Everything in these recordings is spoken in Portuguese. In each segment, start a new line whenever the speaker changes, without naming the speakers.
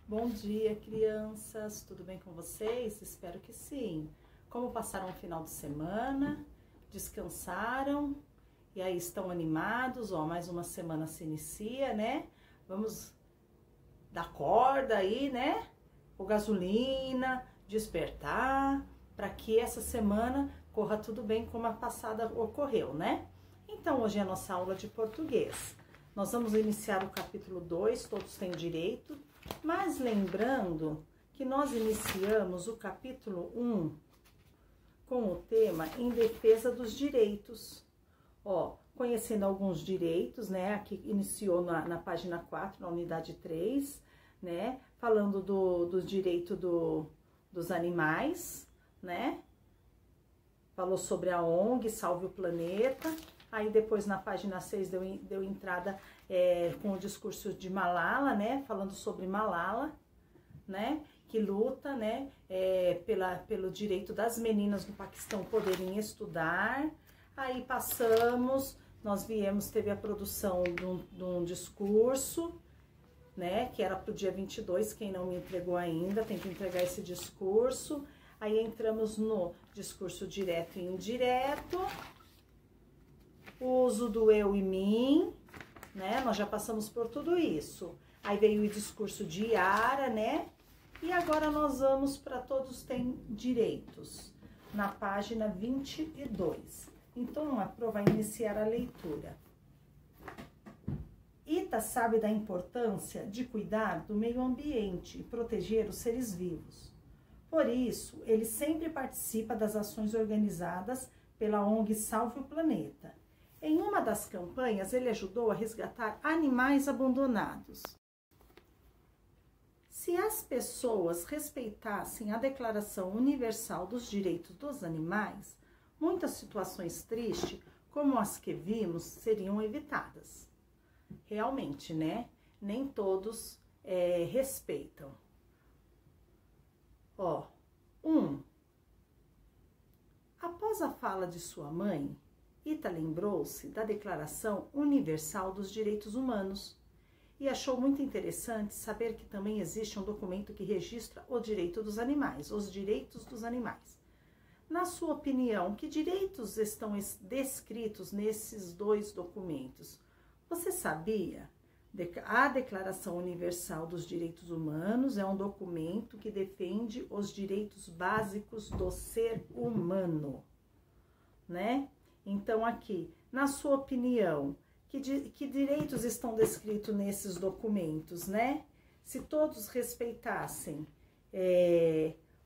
Bom dia, crianças! Tudo bem com vocês? Espero que sim. Como passaram o final de semana? Descansaram? E aí estão animados? Ó, mais uma semana se inicia, né? Vamos dar corda aí, né? O gasolina, despertar, para que essa semana corra tudo bem como a passada ocorreu, né? Então, hoje é a nossa aula de português. Nós vamos iniciar o capítulo 2, Todos têm Direito, mas lembrando que nós iniciamos o capítulo 1 com o tema Em Defesa dos Direitos. Ó, conhecendo alguns direitos, né? Aqui iniciou na página 4, na unidade 3, né? Falando do direito dos animais, né? Falou sobre a ONG Salve o Planeta. Aí depois na página 6 deu entrada com o discurso de Malala, né? Falando sobre Malala, né? Que luta, né? Pelo direito das meninas do Paquistão poderem estudar. Aí passamos, teve a produção de um discurso, né? Que era para o dia 22, quem não me entregou ainda, tem que entregar esse discurso. Aí entramos no discurso direto e indireto. O uso do eu e mim, né? Nós já passamos por tudo isso. Aí veio o discurso de Yara, né? E agora nós vamos para Todos têm Direitos, na página 22. Então, a Pro vai iniciar a leitura. Ita sabe da importância de cuidar do meio ambiente e proteger os seres vivos. Por isso, ele sempre participa das ações organizadas pela ONG Salve o Planeta. Em uma das campanhas, ele ajudou a resgatar animais abandonados. Se as pessoas respeitassem a Declaração Universal dos Direitos dos Animais, muitas situações tristes, como as que vimos, seriam evitadas. Realmente, né? Nem todos respeitam. Ó, 1. Após a fala de sua mãe, Ita lembrou-se da Declaração Universal dos Direitos Humanos e achou muito interessante saber que também existe um documento que registra o direito dos animais, os direitos dos animais. Na sua opinião, que direitos estão descritos nesses dois documentos? Você sabia? A Declaração Universal dos Direitos Humanos é um documento que defende os direitos básicos do ser humano, né? Então, aqui, na sua opinião, que direitos estão descritos nesses documentos, né? Se todos respeitassem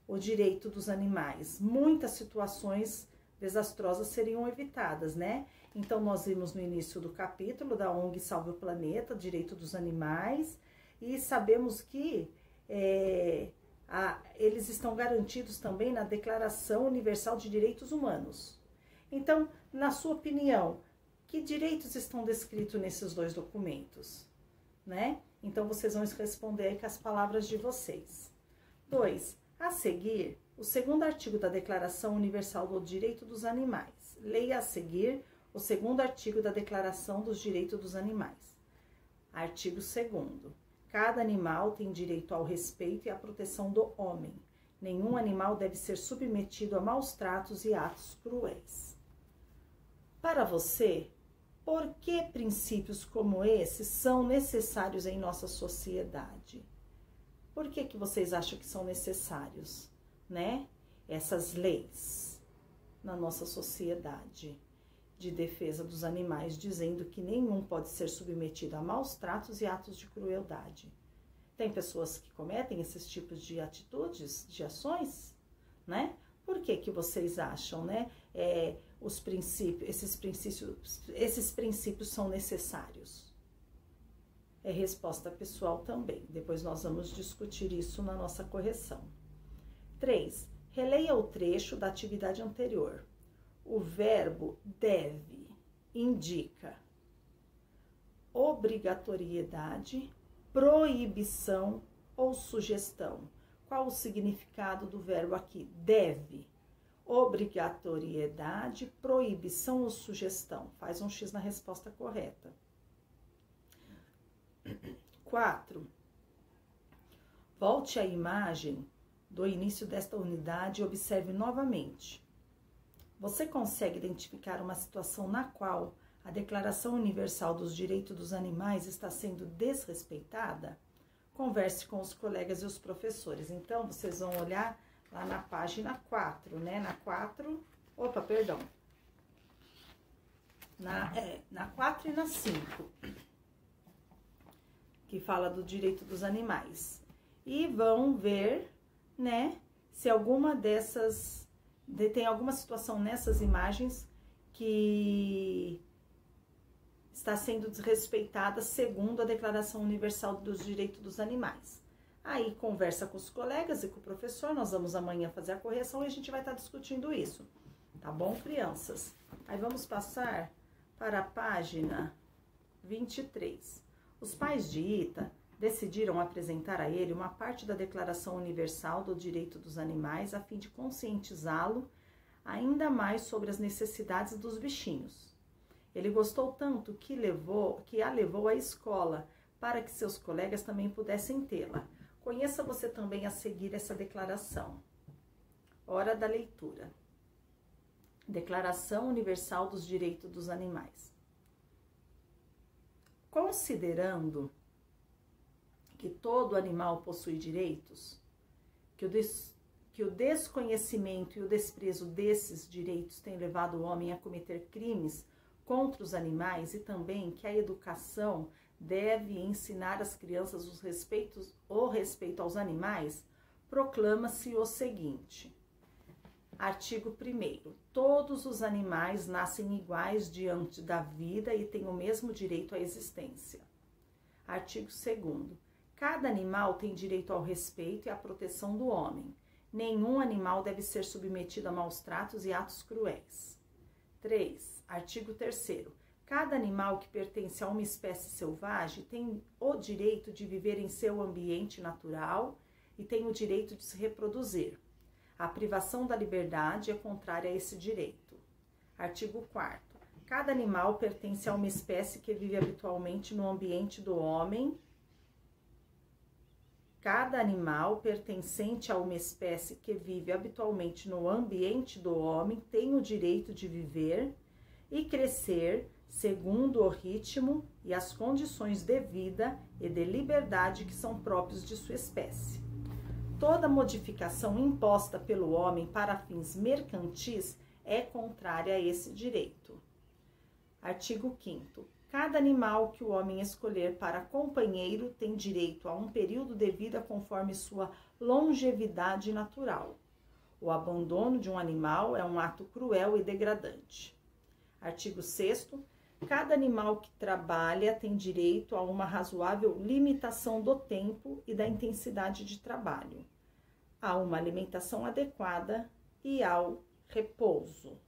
o direito dos animais, muitas situações desastrosas seriam evitadas, né? Então, nós vimos no início do capítulo da ONG Salve o Planeta, Direito dos Animais, e sabemos que eles estão garantidos também na Declaração Universal de Direitos Humanos. Então, na sua opinião, que direitos estão descritos nesses dois documentos, né? Então, vocês vão responder aí com as palavras de vocês. 2. A seguir, o segundo artigo da Declaração Universal do Direito dos Animais. Leia a seguir o segundo artigo da Declaração dos Direitos dos Animais. Artigo 2º. Cada animal tem direito ao respeito e à proteção do homem. Nenhum animal deve ser submetido a maus tratos e atos cruéis. Para você, por que princípios como esses são necessários em nossa sociedade? Por que vocês acham que são necessários, né? Essas leis na nossa sociedade de defesa dos animais, dizendo que nenhum pode ser submetido a maus tratos e atos de crueldade. Tem pessoas que cometem esses tipos de atitudes, de ações, né? Por que vocês acham, né? Esses princípios são necessários? É resposta pessoal também. Depois nós vamos discutir isso na nossa correção. 3. Releia o trecho da atividade anterior. O verbo deve indica obrigatoriedade, proibição ou sugestão. Qual o significado do verbo aqui? Deve. Obrigatoriedade, proibição ou sugestão. Faz um X na resposta correta. 4. Volte à imagem do início desta unidade e observe novamente. Você consegue identificar uma situação na qual a Declaração Universal dos Direitos dos Animais está sendo desrespeitada? Converse com os colegas e os professores. Então, vocês vão olhar lá na página 4, né? Na 4, opa, perdão. Na 4 e na 5, que fala do direito dos animais. E vão ver, né, se alguma dessas, tem alguma situação nessas imagens que está sendo desrespeitada segundo a Declaração Universal dos Direitos dos Animais. Aí conversa com os colegas e com o professor, nós vamos amanhã fazer a correção e a gente vai estar discutindo isso. Tá bom, crianças? Aí vamos passar para a página 23. Os pais de Ita decidiram apresentar a ele uma parte da Declaração Universal do Direito dos Animais a fim de conscientizá-lo ainda mais sobre as necessidades dos bichinhos. Ele gostou tanto que a levou à escola para que seus colegas também pudessem tê-la. Conheça você também a seguir essa declaração. Hora da leitura. Declaração Universal dos Direitos dos Animais. Considerando que todo animal possui direitos, que o desconhecimento e o desprezo desses direitos têm levado o homem a cometer crimes contra os animais e também que a educação deve ensinar às crianças o respeito aos animais, proclama-se o seguinte. Artigo 1º. Todos os animais nascem iguais diante da vida e têm o mesmo direito à existência. Artigo 2º. Cada animal tem direito ao respeito e à proteção do homem. Nenhum animal deve ser submetido a maus tratos e atos cruéis. 3. Artigo 3º. Cada animal que pertence a uma espécie selvagem tem o direito de viver em seu ambiente natural e tem o direito de se reproduzir. A privação da liberdade é contrária a esse direito. Artigo 4º. Cada animal pertence a uma espécie que vive habitualmente no ambiente do homem. Cada animal pertencente a uma espécie que vive habitualmente no ambiente do homem tem o direito de viver e crescer segundo o ritmo e as condições de vida e de liberdade que são próprios de sua espécie. Toda modificação imposta pelo homem para fins mercantis é contrária a esse direito. Artigo 5º. Cada animal que o homem escolher para companheiro tem direito a um período de vida conforme sua longevidade natural. O abandono de um animal é um ato cruel e degradante. Artigo 6º. Cada animal que trabalha tem direito a uma razoável limitação do tempo e da intensidade de trabalho, a uma alimentação adequada e ao repouso.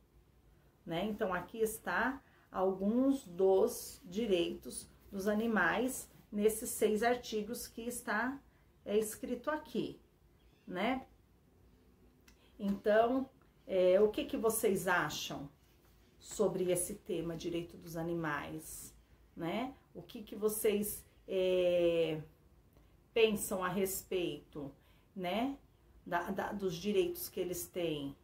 Né? Então, aqui está alguns dos direitos dos animais nesses 6 artigos que está escrito aqui, né? Então, o que vocês acham sobre esse tema, direito dos animais, né? O que vocês pensam a respeito, né? Dos direitos que eles têm?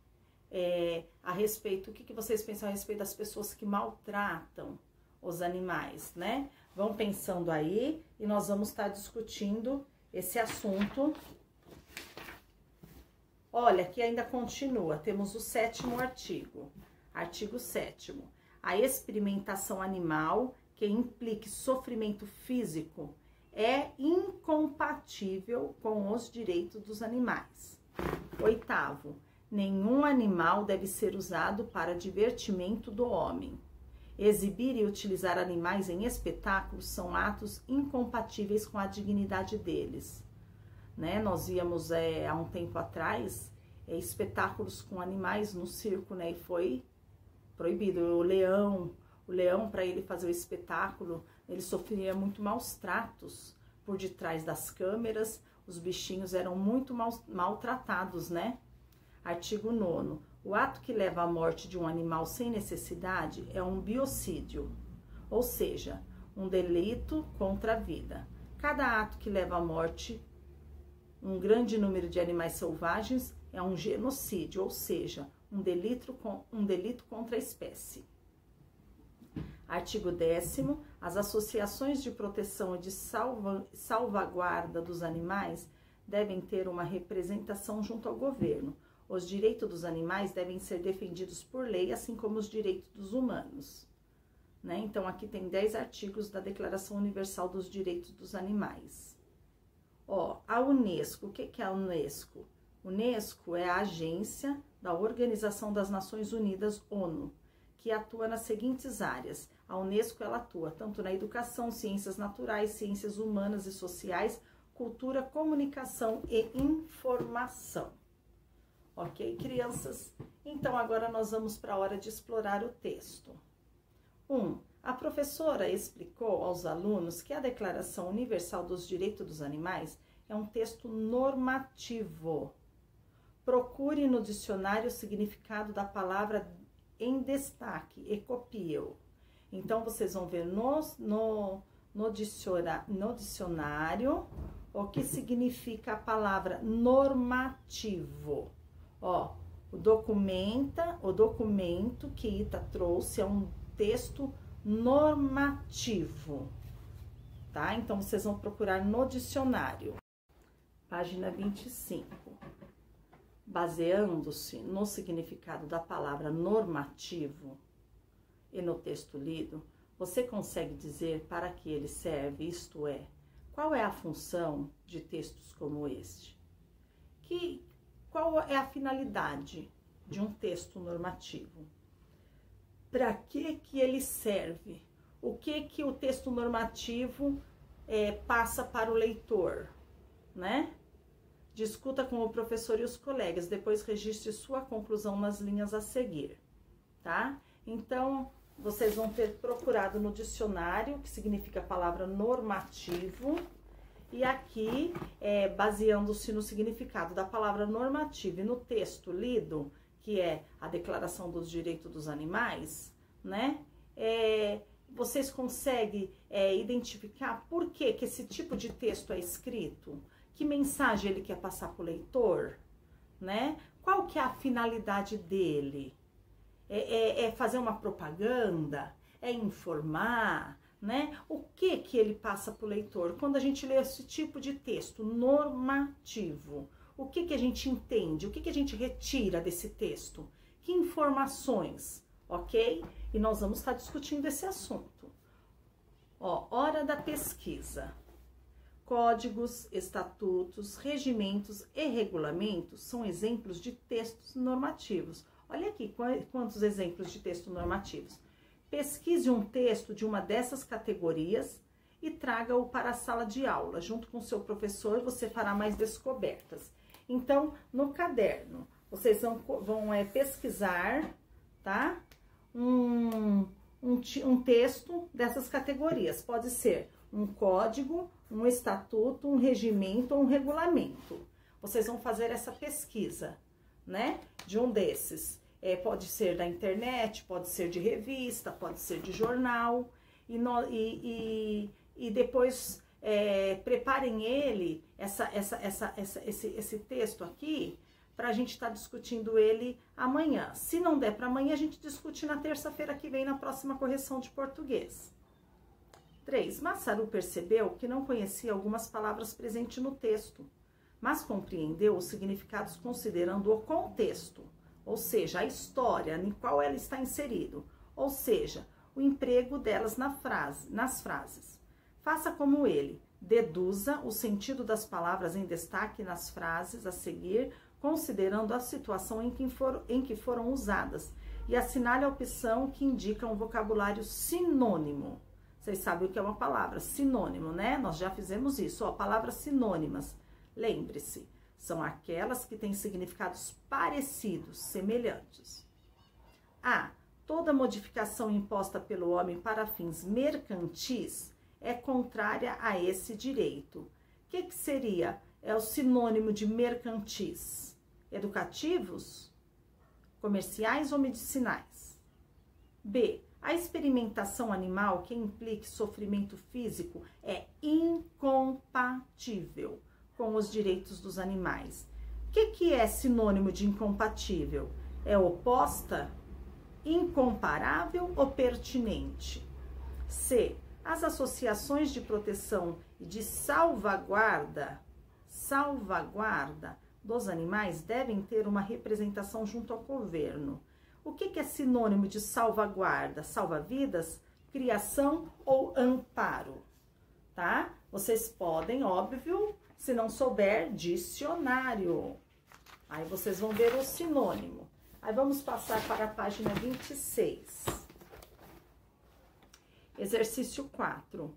A respeito, o que vocês pensam a respeito das pessoas que maltratam os animais, né? Vão pensando aí e nós vamos estar discutindo esse assunto. Olha, aqui ainda continua, temos o 7º artigo. Artigo 7º. A experimentação animal que implique sofrimento físico é incompatível com os direitos dos animais. 8º. Nenhum animal deve ser usado para divertimento do homem. Exibir e utilizar animais em espetáculos são atos incompatíveis com a dignidade deles. Né? Nós víamos há um tempo atrás espetáculos com animais no circo, né? E foi proibido. O leão, para ele fazer o espetáculo, ele sofria muito maus tratos por detrás das câmeras. Os bichinhos eram muito maltratados, né? Artigo 9º. O ato que leva à morte de um animal sem necessidade é um biocídio, ou seja, um delito contra a vida. Cada ato que leva à morte um grande número de animais selvagens é um genocídio, ou seja, um delito contra a espécie. Artigo 10º. As associações de proteção e de salvaguarda dos animais devem ter uma representação junto ao governo. Os direitos dos animais devem ser defendidos por lei, assim como os direitos dos humanos. Né? Então, aqui tem 10 artigos da Declaração Universal dos Direitos dos Animais. Ó, a Unesco, o que é a Unesco? Unesco é a agência da Organização das Nações Unidas, ONU, que atua nas seguintes áreas. A Unesco, ela atua tanto na educação, ciências naturais, ciências humanas e sociais, cultura, comunicação e informação. Ok, crianças? Então, agora nós vamos para a hora de explorar o texto. 1. A professora explicou aos alunos que a Declaração Universal dos Direitos dos Animais é um texto normativo. Procure no dicionário o significado da palavra em destaque e copie-o. Então, vocês vão ver no dicionário o que significa a palavra normativo. Ó, o documento que Ita trouxe é um texto normativo, tá? Então, vocês vão procurar no dicionário. Página 25. Baseando-se no significado da palavra normativo e no texto lido, você consegue dizer para que ele serve, isto é, qual é a função de textos como este? Qual é a finalidade de um texto normativo? Para que ele serve? O que o texto normativo passa para o leitor, né? Discuta com o professor e os colegas, depois registre sua conclusão nas linhas a seguir, tá? Então, vocês vão ter procurado no dicionário, que significa a palavra normativo, e aqui, baseando-se no significado da palavra normativo e no texto lido, que é a Declaração dos Direitos dos Animais, né? Vocês conseguem identificar por que esse tipo de texto é escrito? Que mensagem ele quer passar para o leitor, né? Qual que é a finalidade dele? É fazer uma propaganda? É informar, né? O que ele passa para o leitor? Quando a gente lê esse tipo de texto normativo, o que a gente entende? O que a gente retira desse texto? Que informações, ok? E nós vamos estar discutindo esse assunto. Ó, hora da pesquisa. Códigos, estatutos, regimentos e regulamentos são exemplos de textos normativos. Olha aqui quantos exemplos de textos normativos. Pesquise um texto de uma dessas categorias e traga-o para a sala de aula. Junto com o seu professor, você fará mais descobertas. Então, no caderno, vocês vão pesquisar, tá? Um texto dessas categorias. Pode ser um código, um estatuto, um regimento ou um regulamento. Vocês vão fazer essa pesquisa, né? De um desses. Pode ser da internet, pode ser de revista, pode ser de jornal. E depois preparem esse texto aqui para a gente estar discutindo ele amanhã. Se não der para amanhã, a gente discute na terça-feira que vem, na próxima correção de português. 3. Massaru percebeu que não conhecia algumas palavras presentes no texto, mas compreendeu os significados considerando o contexto, ou seja, a história em qual ela está inserido, ou seja, o emprego delas nas frases. Faça como ele, deduza o sentido das palavras em destaque nas frases a seguir, considerando a situação em que foram usadas, e assinale a opção que indica um vocabulário sinônimo. Vocês sabem o que é uma palavra sinônimo, né? Nós já fizemos isso, ó, palavras sinônimas. Lembre-se, são aquelas que têm significados parecidos, semelhantes. A. Toda modificação imposta pelo homem para fins mercantis é contrária a esse direito. O que seria? É o sinônimo de mercantis? Educativos? Comerciais ou medicinais? B. A experimentação animal que implique sofrimento físico é incompatível com os direitos dos animais. O que é sinônimo de incompatível? É oposta, incomparável ou pertinente? C. As associações de proteção e de salvaguarda dos animais devem ter uma representação junto ao governo. O que é sinônimo de salvaguarda? Salva-vidas, criação ou amparo? Tá? Vocês podem, óbvio, se não souber, dicionário. Aí vocês vão ver o sinônimo. Aí vamos passar para a página 26. Exercício 4.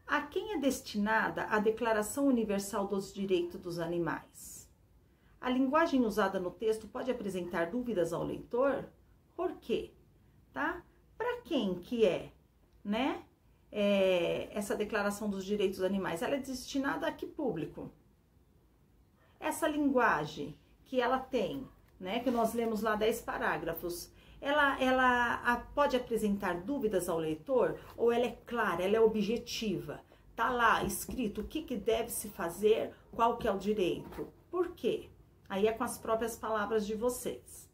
A quem é destinada a Declaração Universal dos Direitos dos Animais? A linguagem usada no texto pode apresentar dúvidas ao leitor? Por quê? Tá? Para quem que é, né? Essa Declaração dos Direitos dos Animais? Ela é destinada a que público? Essa linguagem que ela tem, né? Que nós lemos lá 10 parágrafos. Ela pode apresentar dúvidas ao leitor ou ela é clara, ela é objetiva? Tá lá escrito o que deve se fazer, qual que é o direito. Por quê? Aí é com as próprias palavras de vocês.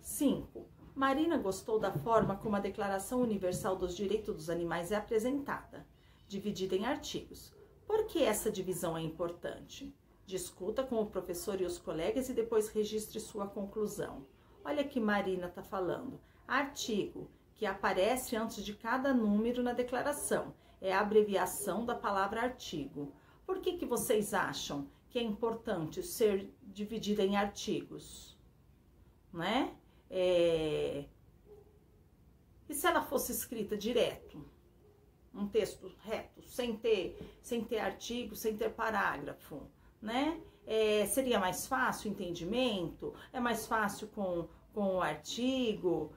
5. Marina gostou da forma como a Declaração Universal dos Direitos dos Animais é apresentada, dividida em artigos. Por que essa divisão é importante? Discuta com o professor e os colegas e depois registre sua conclusão. Olha que Marina está falando. Artigo, que aparece antes de cada número na declaração. É a abreviação da palavra artigo. Por que vocês acham que é importante ser dividida em artigos? Né? E se ela fosse escrita direto? Um texto reto, sem ter artigo, sem ter parágrafo, né? Seria mais fácil o entendimento? É mais fácil com o artigo?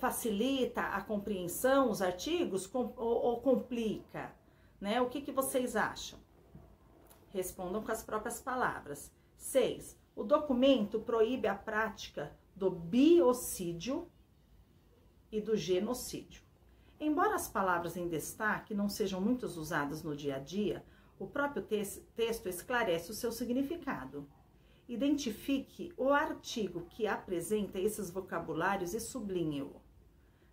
Facilita a compreensão, os artigos, ou complica? Né? O que vocês acham? Respondam com as próprias palavras. 6. O documento proíbe a prática do biocídio e do genocídio. Embora as palavras em destaque não sejam muito usadas no dia a dia, o próprio texto esclarece o seu significado. Identifique o artigo que apresenta esses vocabulários e sublinhe-o.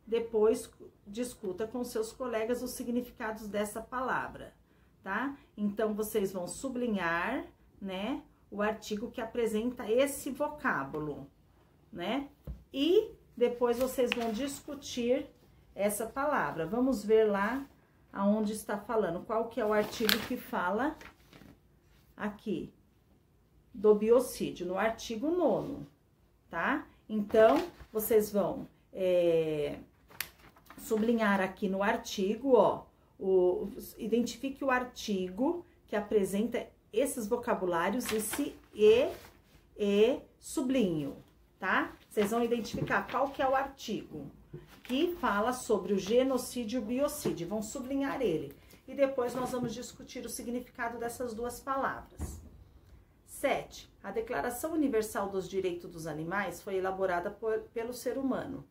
Depois, discuta com seus colegas os significados dessa palavra, tá? Então, vocês vão sublinhar, né, o artigo que apresenta esse vocábulo, né? E depois vocês vão discutir essa palavra. Vamos ver lá aonde está falando, qual que é o artigo que fala aqui do biocídio, no artigo 9º, tá? Então, vocês vão sublinhar aqui no artigo, ó, identifique o artigo que apresenta esses vocabulários e sublinho, tá? Vocês vão identificar qual que é o artigo que fala sobre o genocídio e o biocídio, vão sublinhar ele. E depois nós vamos discutir o significado dessas duas palavras. 7. A Declaração Universal dos Direitos dos Animais foi elaborada pelo ser humano.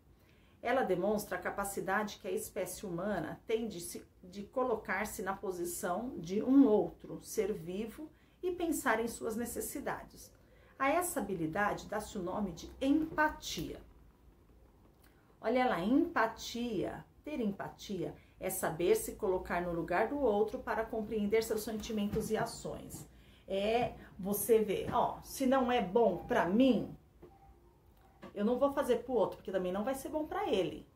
Ela demonstra a capacidade que a espécie humana tem de colocar-se na posição de um outro ser vivo e pensar em suas necessidades. A essa habilidade dá-se o nome de empatia. Olha lá, empatia, ter empatia é saber se colocar no lugar do outro para compreender seus sentimentos e ações. Você ver, ó, se não é bom para mim, eu não vou fazer pro outro, porque também não vai ser bom para ele,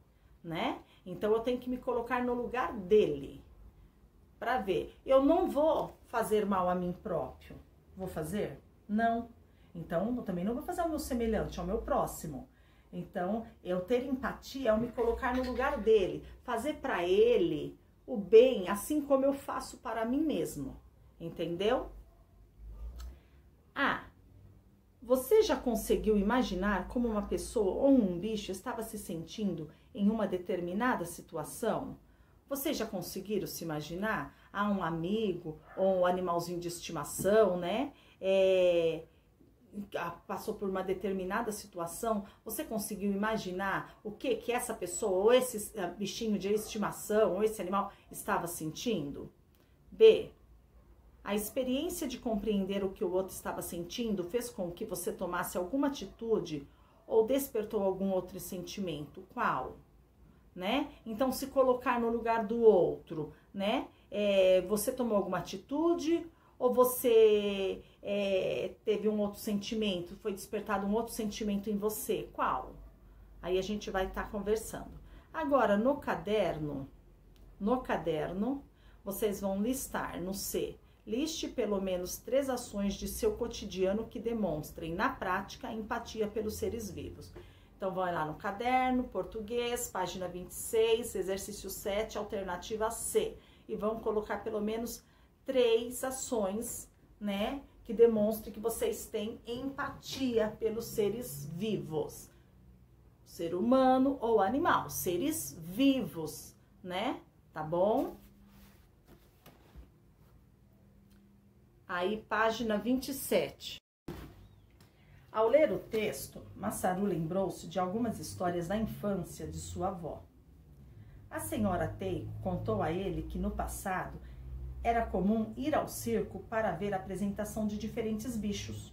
né? Então eu tenho que me colocar no lugar dele, para ver. Eu não vou fazer mal a mim próprio. Vou fazer? Não. Então eu também não vou fazer ao meu semelhante, ao meu próximo. Então, eu ter empatia é eu me colocar no lugar dele, fazer para ele o bem, assim como eu faço para mim mesmo, entendeu? Você já conseguiu imaginar como uma pessoa ou um bicho estava se sentindo em uma determinada situação? Vocês já conseguiram se imaginar? Um amigo ou um animalzinho de estimação, né? Passou por uma determinada situação, você conseguiu imaginar o que essa pessoa, ou esse bichinho de estimação, ou esse animal estava sentindo? B. A experiência de compreender o que o outro estava sentindo fez com que você tomasse alguma atitude ou despertou algum outro sentimento? Qual? Né? Então, se colocar no lugar do outro, né? Você tomou alguma atitude ou você teve um outro sentimento? Foi despertado um outro sentimento em você? Qual? Aí a gente vai estar conversando. Agora, no caderno, vocês vão listar no C. Liste pelo menos 3 ações de seu cotidiano que demonstrem, na prática, empatia pelos seres vivos. Então, vai lá no caderno, português, página 26, exercício 7, alternativa C. E vão colocar pelo menos 3 ações, né, que demonstrem que vocês têm empatia pelos seres vivos. Ser humano ou animal, seres vivos, né? Tá bom? Aí, página 27. Ao ler o texto, Masaru lembrou-se de algumas histórias da infância de sua avó. A senhora Teiko contou a ele que no passado era comum ir ao circo para ver a apresentação de diferentes bichos.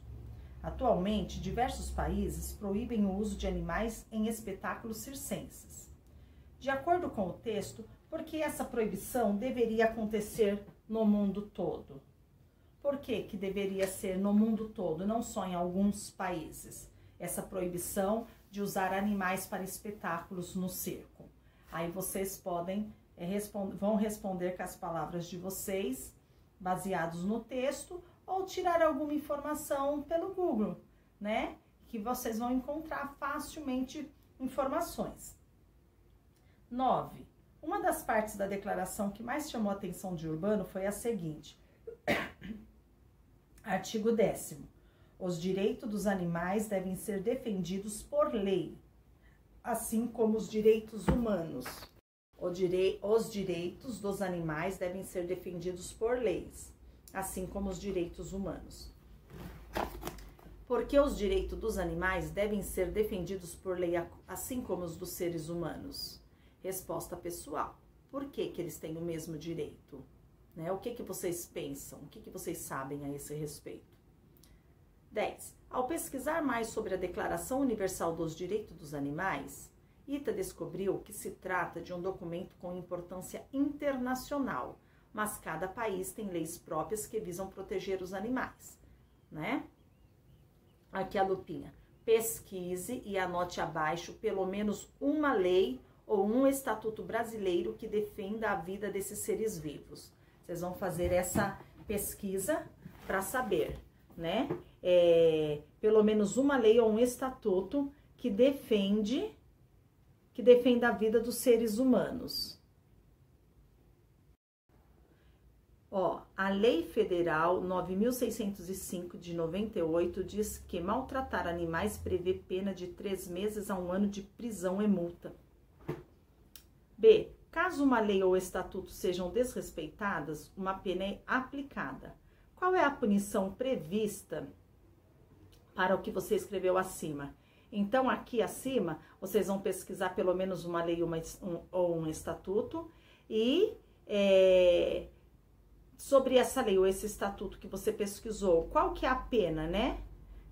Atualmente, diversos países proíbem o uso de animais em espetáculos circenses. De acordo com o texto, por que essa proibição deveria acontecer no mundo todo? Por que que deveria ser no mundo todo, não só em alguns países, essa proibição de usar animais para espetáculos no circo? Aí vocês podem vão responder com as palavras de vocês, baseados no texto, ou tirar alguma informação pelo Google, né? Que vocês vão encontrar facilmente informações. 9. Uma das partes da declaração que mais chamou a atenção de Urbano foi a seguinte. Artigo 10º. Os direitos dos animais devem ser defendidos por lei, assim como os direitos humanos. Os direitos dos animais devem ser defendidos por leis, assim como os direitos humanos. Por que os direitos dos animais devem ser defendidos por lei, assim como os dos seres humanos? Resposta pessoal. Por que que eles têm o mesmo direito? Né? O que vocês pensam? O que vocês sabem a esse respeito? 10. Ao pesquisar mais sobre a Declaração Universal dos Direitos dos Animais, Ita descobriu que se trata de um documento com importância internacional, mas cada país tem leis próprias que visam proteger os animais, né? Aqui a lupinha. Pesquise e anote abaixo pelo menos uma lei ou um estatuto brasileiro que defenda a vida desses seres vivos. Vocês vão fazer essa pesquisa para saber, né? Pelo menos uma lei ou um estatuto que defenda a vida dos seres humanos. Ó, a Lei Federal 9.605 de 98 diz que maltratar animais prevê pena de 3 meses a 1 ano de prisão e multa. B. Caso uma lei ou estatuto sejam desrespeitadas, uma pena é aplicada. Qual é a punição prevista para o que você escreveu acima? Então, aqui acima, vocês vão pesquisar pelo menos uma lei ou um estatuto e sobre essa lei ou esse estatuto que você pesquisou, qual que é a pena, né,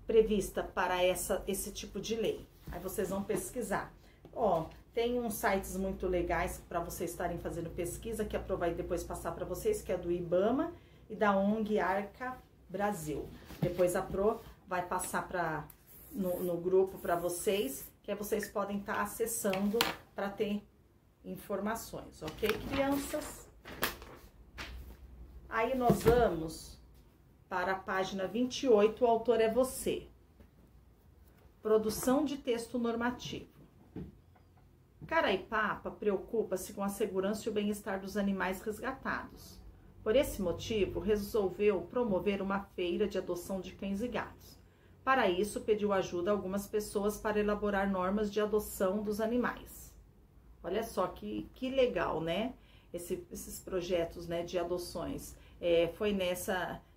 prevista para esse tipo de lei? Aí vocês vão pesquisar. Ó, tem uns sites muito legais para vocês estarem fazendo pesquisa, que a Pro vai depois passar para vocês, que é do IBAMA e da ONG Arca Brasil. Depois a Pro vai passar no grupo para vocês, que aí vocês podem estar acessando para ter informações, ok, crianças? Aí nós vamos para a página 28, o autor é você. Produção de texto normativo. Caraipapa preocupa-se com a segurança e o bem-estar dos animais resgatados. Por esse motivo, resolveu promover uma feira de adoção de cães e gatos. Para isso, pediu ajuda a algumas pessoas para elaborar normas de adoção dos animais. Olha só que legal, né? Esses projetos, né, de adoções. Foi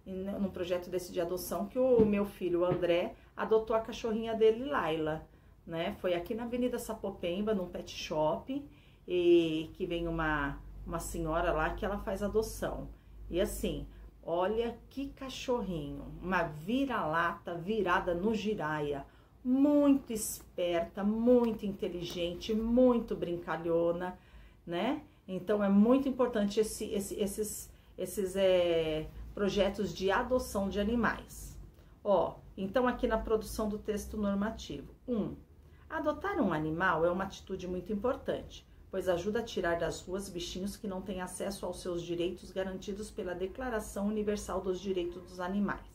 no projeto desse de adoção que o meu filho, o André, adotou a cachorrinha dele, Laila. Né? Foi aqui na Avenida Sapopemba, num pet shop, e que vem uma senhora lá que ela faz adoção. E assim, Olha que cachorrinho, uma vira-lata virada no giraia, muito esperta, muito inteligente, muito brincalhona, né? Então é muito importante esses projetos de adoção de animais. Ó, então aqui na produção do texto normativo. 1. Adotar um animal é uma atitude muito importante, pois ajuda a tirar das ruas bichinhos que não têm acesso aos seus direitos garantidos pela Declaração Universal dos Direitos dos Animais.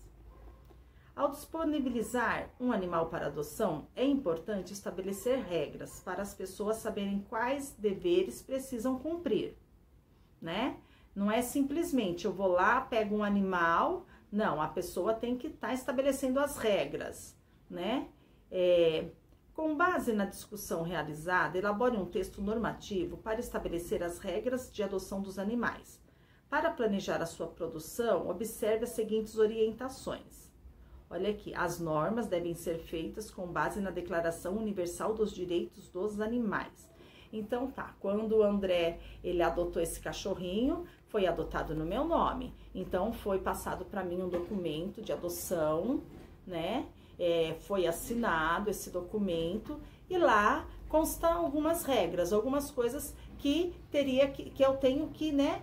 Ao disponibilizar um animal para adoção, é importante estabelecer regras para as pessoas saberem quais deveres precisam cumprir, né? Não é simplesmente eu vou lá, pego um animal, não, a pessoa tem que estar estabelecendo as regras, né? Com base na discussão realizada, elabore um texto normativo para estabelecer as regras de adoção dos animais. Para planejar a sua produção, observe as seguintes orientações. Olha aqui, as normas devem ser feitas com base na Declaração Universal dos Direitos dos Animais. Então tá, quando o André, ele adotou esse cachorrinho, foi adotado no meu nome. Então foi passado para mim um documento de adoção, né? Foi assinado esse documento e lá constam algumas regras, algumas coisas que eu tenho que, né,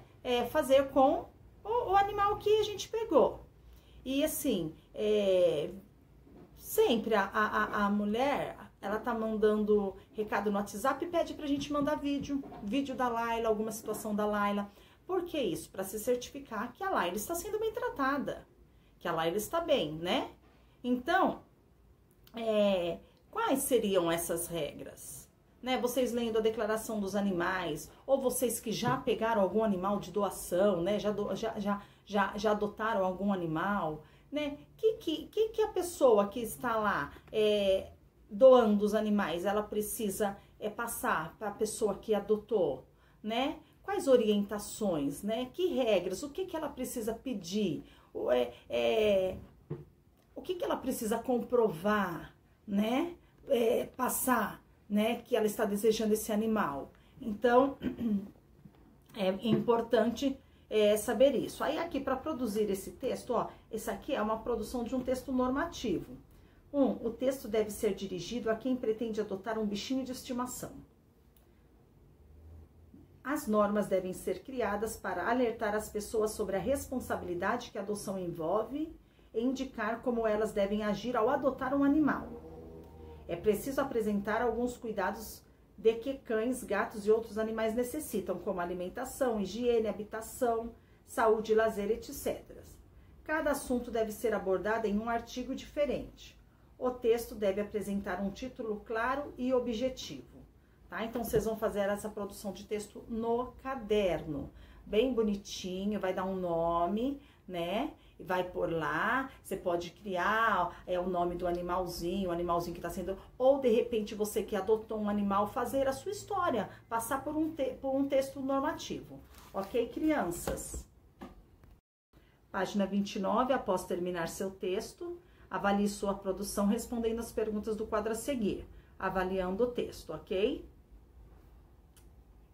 fazer com o animal que a gente pegou. E assim, sempre a mulher, ela tá mandando recado no WhatsApp e pede pra gente mandar vídeo da Laila, alguma situação da Laila. Por que isso? Para se certificar que a Laila está sendo bem tratada, que a Laila está bem, né? Então, quais seriam essas regras? Né? Vocês lendo a Declaração dos Animais, ou vocês que já pegaram algum animal de doação, né? Já adotaram algum animal, né? Que a pessoa que está lá doando os animais, ela precisa passar para a pessoa que adotou, né? Quais orientações, né? Que regras, o que ela precisa pedir, o que ela precisa comprovar, né? Passar, né? Que ela está desejando esse animal. Então, é importante saber isso. Aí aqui, para produzir esse texto, ó, esse aqui é uma produção de um texto normativo. O texto deve ser dirigido a quem pretende adotar um bichinho de estimação. As normas devem ser criadas para alertar as pessoas sobre a responsabilidade que a adoção envolve e indicar como elas devem agir ao adotar um animal. É preciso apresentar alguns cuidados de que cães, gatos e outros animais necessitam, como alimentação, higiene, habitação, saúde, lazer, etc. Cada assunto deve ser abordado em um artigo diferente. O texto deve apresentar um título claro e objetivo. Tá? Então, vocês vão fazer essa produção de texto no caderno, bem bonitinho, vai dar um nome, né? E vai por lá, você pode criar o nome do animalzinho, o animalzinho que está sendo... Ou, de repente, você que adotou um animal, fazer a sua história, passar por um texto normativo. Ok, crianças? Página 29, após terminar seu texto, avalie sua produção respondendo as perguntas do quadro a seguir, avaliando o texto, ok?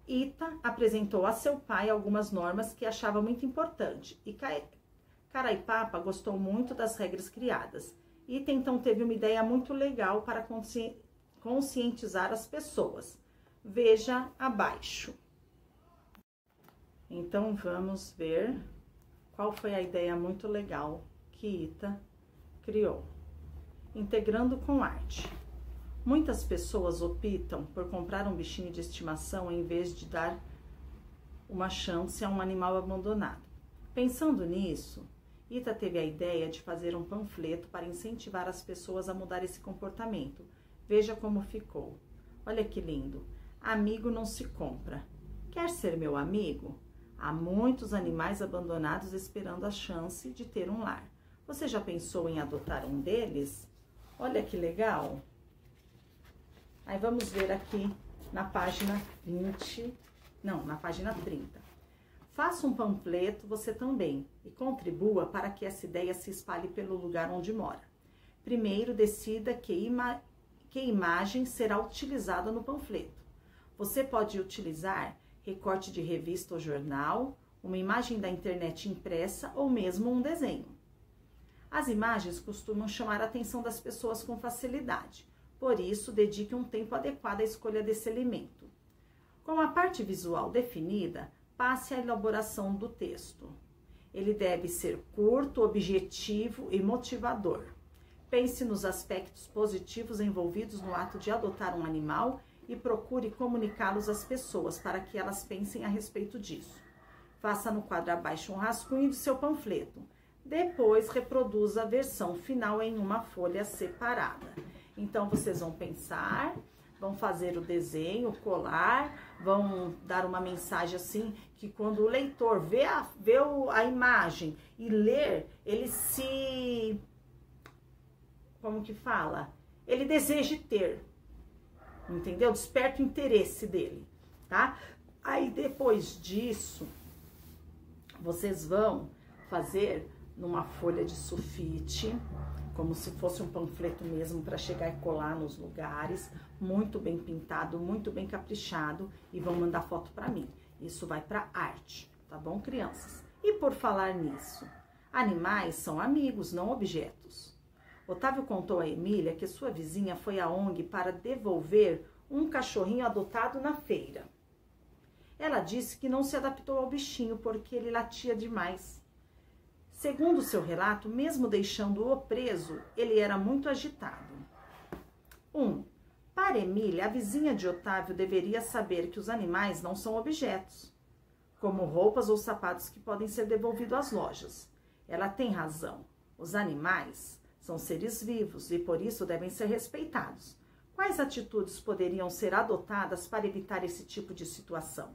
Ita apresentou a seu pai algumas normas que achava muito importante e Caraipapa gostou muito das regras criadas. Ita então teve uma ideia muito legal para conscientizar as pessoas. Veja abaixo. Então vamos ver qual foi a ideia muito legal que Ita criou. Integrando com arte. Muitas pessoas optam por comprar um bichinho de estimação em vez de dar uma chance a um animal abandonado. Pensando nisso, Ita teve a ideia de fazer um panfleto para incentivar as pessoas a mudar esse comportamento. Veja como ficou. Olha que lindo. Amigo não se compra. Quer ser meu amigo? Há muitos animais abandonados esperando a chance de ter um lar. Você já pensou em adotar um deles? Olha que legal. Aí vamos ver aqui na página 30. Faça um panfleto você também e contribua para que essa ideia se espalhe pelo lugar onde mora. Primeiro, decida que imagem será utilizada no panfleto. Você pode utilizar recorte de revista ou jornal, uma imagem da internet impressa ou mesmo um desenho. As imagens costumam chamar a atenção das pessoas com facilidade, por isso dedique um tempo adequado à escolha desse elemento. Com a parte visual definida, passe à elaboração do texto. Ele deve ser curto, objetivo e motivador. Pense nos aspectos positivos envolvidos no ato de adotar um animal e procure comunicá-los às pessoas para que elas pensem a respeito disso. Faça no quadro abaixo um rascunho de seu panfleto. Depois, reproduza a versão final em uma folha separada. Então, vocês vão pensar, vão fazer o desenho, colar, vão dar uma mensagem assim, que quando o leitor vê a imagem e ler, ele se... como que fala? Ele deseja ter, entendeu? Desperta o interesse dele, tá? Aí, depois disso, vocês vão fazer numa folha de sulfite, como se fosse um panfleto mesmo, para chegar e colar nos lugares, muito bem pintado, muito bem caprichado, e vão mandar foto para mim. Isso vai para arte, tá bom, crianças? E por falar nisso, animais são amigos, não objetos. Otávio contou a Emília que sua vizinha foi à ONG para devolver um cachorrinho adotado na feira. Ela disse que não se adaptou ao bichinho porque ele latia demais. Segundo seu relato, mesmo deixando-o preso, ele era muito agitado. 1. Para Emília, a vizinha de Otávio deveria saber que os animais não são objetos, como roupas ou sapatos que podem ser devolvidos às lojas. Ela tem razão. Os animais são seres vivos e por isso devem ser respeitados. Quais atitudes poderiam ser adotadas para evitar esse tipo de situação?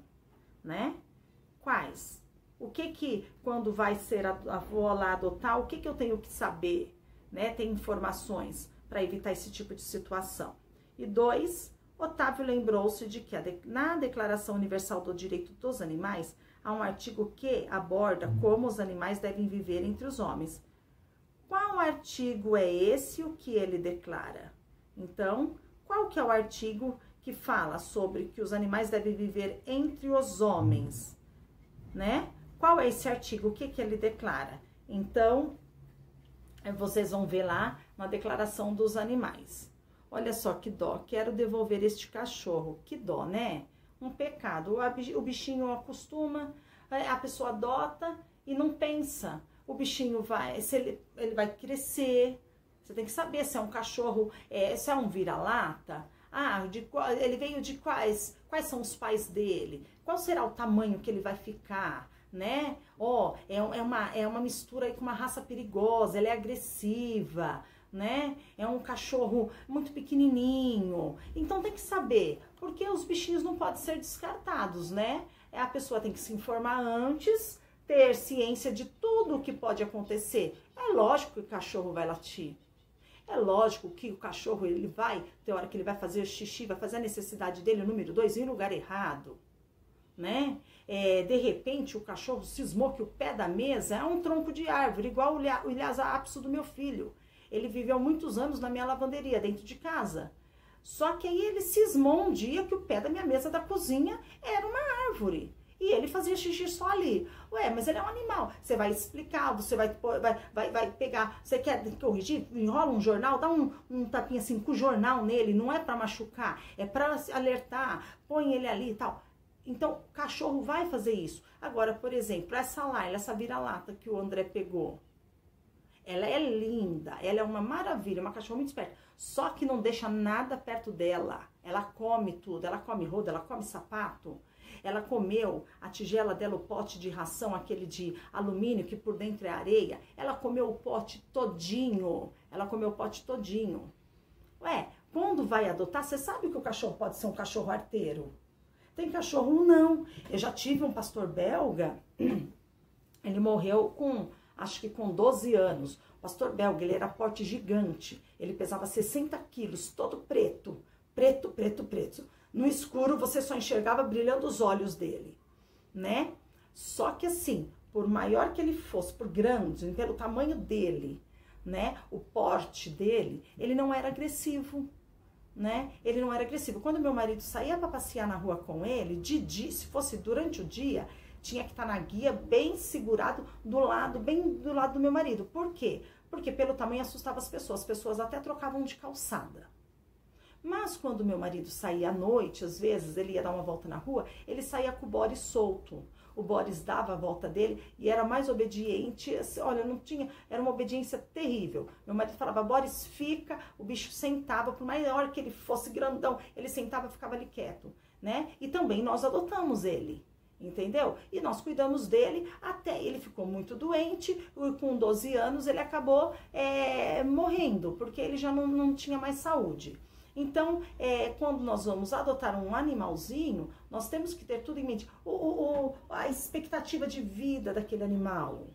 Né? Quais? O que quando vai ser a avó lá adotar, o que eu tenho que saber, né? Tem informações para evitar esse tipo de situação. E 2, Otávio lembrou-se de que na Declaração Universal do Direito dos Animais, há um artigo que aborda como os animais devem viver entre os homens. Qual artigo é esse o que ele declara? Então, qual que é o artigo que fala sobre que os animais devem viver entre os homens, né? Qual é esse artigo? O que ele declara? Então, vocês vão ver lá na Declaração dos Animais. Olha só que dó, quero devolver este cachorro. Que dó, né? Um pecado. O bichinho acostuma, a pessoa adota e não pensa. O bichinho vai, ele vai crescer. Você tem que saber se é um cachorro, se é um vira-lata. Ele veio de quais são os pais dele? Qual será o tamanho que ele vai ficar? Né? É uma mistura aí com uma raça perigosa, ela é agressiva, né? É um cachorro muito pequenininho. Então tem que saber, porque os bichinhos não podem ser descartados, né? A pessoa tem que se informar antes, ter ciência de tudo o que pode acontecer. É lógico que o cachorro vai latir. É lógico que o cachorro, tem hora que ele vai fazer xixi, vai fazer a necessidade dele, o número 2, em lugar errado, né? De repente o cachorro cismou que o pé da mesa é um tronco de árvore, igual o Ilhasa Apso do meu filho. Ele viveu muitos anos na minha lavanderia, dentro de casa. Só que aí ele cismou um dia que o pé da minha mesa da cozinha era uma árvore. E ele fazia xixi só ali. Ué, mas ele é um animal. Você vai explicar, você vai pegar, você quer corrigir? Enrola um jornal, dá um tapinha assim com o jornal nele, não é para machucar, é para alertar, põe ele ali e tal. Então, o cachorro vai fazer isso. Agora, por exemplo, essa Laila, essa vira-lata que o André pegou, ela é linda, ela é uma maravilha, uma cachorra muito esperta. Só que não deixa nada perto dela. Ela come tudo, ela come roda, ela come sapato. Ela comeu a tigela dela, o pote de ração, aquele de alumínio que por dentro é areia. Ela comeu o pote todinho. Ela comeu o pote todinho. Ué, quando vai adotar, você sabe que o cachorro pode ser um cachorro arteiro. Tem cachorro não. Eu já tive um pastor belga, ele morreu acho que com 12 anos. O pastor belga, ele era porte gigante. Ele pesava 60 quilos, todo preto. Preto, preto, preto. No escuro você só enxergava brilhando os olhos dele, né? Só que assim, por maior que ele fosse, por grande, pelo tamanho dele, né? O porte dele, ele não era agressivo, né? Ele não era agressivo. Quando meu marido saía para passear na rua com ele, se fosse durante o dia, tinha que estar na guia, bem segurado, bem do lado do meu marido. Por quê? Porque pelo tamanho assustava as pessoas até trocavam de calçada. Mas quando meu marido saía à noite, às vezes ele ia dar uma volta na rua, ele saía com o Boris solto. O Boris dava a volta dele e era mais obediente, assim, olha, não tinha, era uma obediência terrível. Meu marido falava, Boris, fica, o bicho sentava, por maior que ele fosse grandão, ele sentava e ficava ali quieto, né? E também nós adotamos ele, entendeu? E nós cuidamos dele até ele ficou muito doente, e com 12 anos ele acabou morrendo, porque ele já não tinha mais saúde. Então, quando nós vamos adotar um animalzinho, nós temos que ter tudo em mente. A expectativa de vida daquele animal,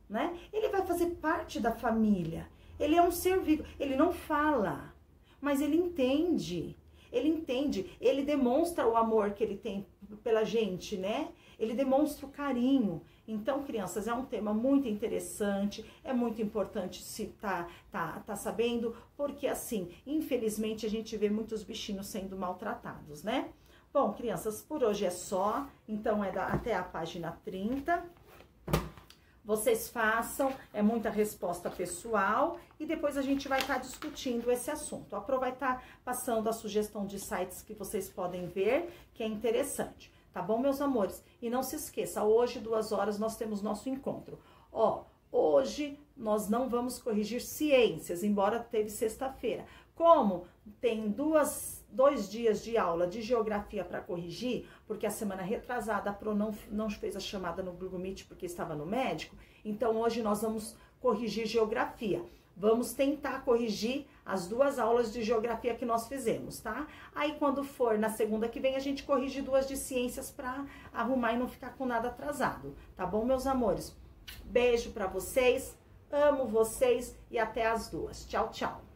né? Ele vai fazer parte da família. Ele é um ser vivo. Ele não fala, mas ele entende. Ele entende. Ele demonstra o amor que ele tem pela gente, né? Ele demonstra o carinho. Então, crianças, é um tema muito interessante, é muito importante se tá sabendo, porque assim, infelizmente a gente vê muitos bichinhos sendo maltratados, né? Bom, crianças, por hoje é só, então até a página 30. Vocês façam, é muita resposta pessoal e depois a gente vai estar discutindo esse assunto. A Pro vai estar passando a sugestão de sites que vocês podem ver, que é interessante. Tá bom, meus amores? E não se esqueça, hoje, 2 horas, nós temos nosso encontro. Ó, hoje nós não vamos corrigir ciências, embora teve sexta-feira. Como tem 2 dias de aula de geografia para corrigir, porque a semana retrasada a Pro não fez a chamada no Google Meet porque estava no médico, então hoje nós vamos corrigir geografia. Vamos tentar corrigir as 2 aulas de geografia que nós fizemos, tá? Aí, quando for na segunda que vem, a gente corrige 2 de ciências para arrumar e não ficar com nada atrasado, tá bom, meus amores? Beijo para vocês, amo vocês e até as 2. Tchau, tchau.